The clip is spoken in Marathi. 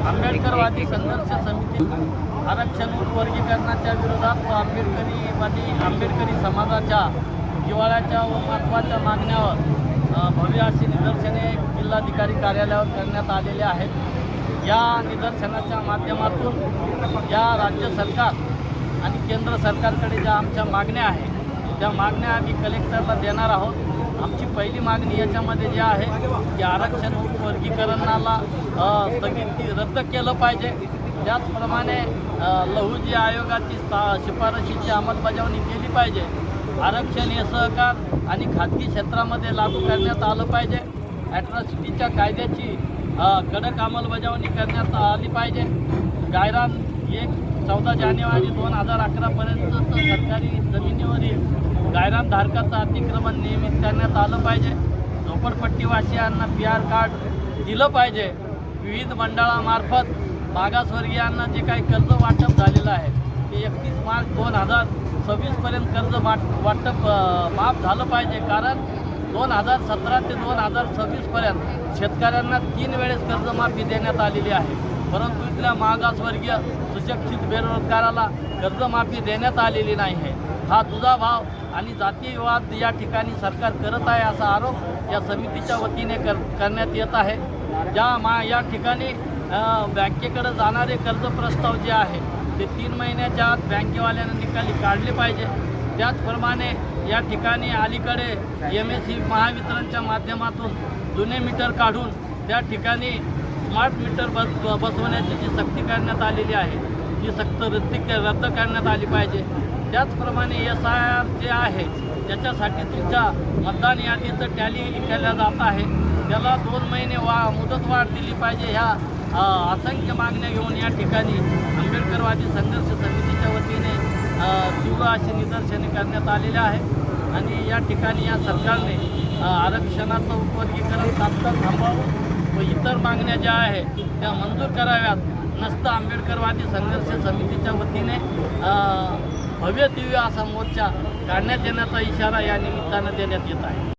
आंबेडकरवादी संघर्ष समिती आरक्षण वर्गीकरणाच्या विरोधात व आंबेडकरी समाजाच्या जिव्हाळ्याच्या व महत्त्वाच्या मागण्यावर भव्य अशी निदर्शने जिल्हाधिकारी कार्यालयावर करण्यात आलेले आहेत। या निदर्शनाच्या माध्यमातून या राज्य सरकार आणि केंद्र सरकारकडे ज्या आमच्या मागण्या आहेत त्या मागण्या आम्ही कलेक्टरला देणार आहोत। आमची पहिली मागणी याच्यामध्ये जी आहे की आरक्षण वर्गीकरणाला स्थगिती रद्द केलं पाहिजे। त्याचप्रमाणे लहुजी आयोगाची शिफारशीची अंमलबजावणी केली पाहिजे। आरक्षण हे सहकार आणि खाजगी क्षेत्रामध्ये लागू करण्यात आलं पाहिजे। ॲट्रॉसिटीच्या कायद्याची कडक अंमलबजावणी करण्यात आली पाहिजे। गायरान 14 जानेवारी 2011 पर्यंत सरकारी जमिनीवरील गायरान धारकाचं अतिक्रमण नियमित करण्यात आलं पाहिजे। झोपडपट्टीवासियांना PR कार्ड दिलं पाहिजे। विविध मंडळामार्फत मागासवर्गीयांना जे काही कर्ज वाटप झालेलं आहे ते 31 मार्च 2026 पर्यंत कर्ज वाटप माफ झालं पाहिजे। कारण 2017 ते 2026 पर्यंत शेतकऱ्यांना 3 वेळेस कर्जमाफी देण्यात आलेली आहे, परंतु इथल्या मागासवर्गीय सुशिक्षित बेरोजगाराला कर्जमाफी देण्यात आलेली नाही आहे। हा दुजाभाव आणि जातीयवाद या ठिकाणी सरकार करत आहे असा आरोप या समितीच्या वतीने करण्यात येत आहे। या ठिकाणी बँकेकडे जाणारे कर्ज प्रस्ताव जे आहे ते 3 महिन्याच्या आत बँकेवाल्यांना निकाली काढले पाहिजे। त्याचप्रमाणे या ठिकाणी अलीकडे MSE महावितरणच्या माध्यमातून जुने मीटर काढून त्या ठिकाणी स्मार्ट मीटर बसवण्याची जी सक्ती करण्यात आलेली आहे ती सक्त रद्द करण्यात आली पाहिजे। त्याचप्रमाणे SIR जे आहे त्याच्यासाठी तुमच्या मतदान यादीचं टॅली केल्या जात आहे त्याला 2 महिने मुदतवाढ दिली पाहिजे। ह्या असंख्य मागण्या घेऊन या ठिकाणी आंबेडकरवादी संघर्ष समितीच्या वतीने तीव्र अशी निदर्शने करण्यात आलेले आहे आणि या ठिकाणी या सरकारने आरक्षणाचं वर्गीकरण तात्काळ थांबवावं व इतर मागण्या ज्या आहेत त्या मंजूर कराव्यात। नसतं आंबेडकरवादी संघर्ष समितीच्या वतीने भव्य दिव्य असा मोर्चा काढण्यात येण्याचा इशारा या निमित्तानं देण्यात येत आहे।